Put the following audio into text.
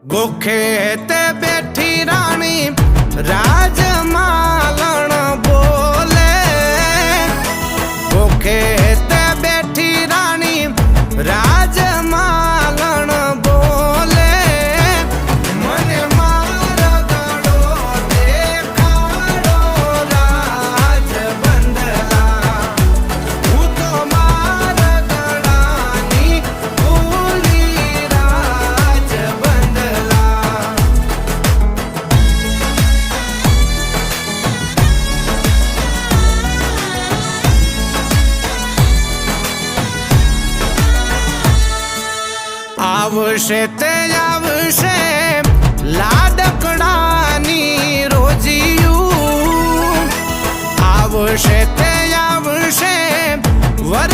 गोखे ते बैठी रानी राजमालन बोले। गोखे ते बैठी रानी राजमालन बोले। मने मारगड़ो देखाड़ो राज बंदला। हूँ तो मारगड़ानी भूली राज बंदला। आवशे ते आवशे लाडकड़ानी रोजिયું। आवशे ते आवशे वर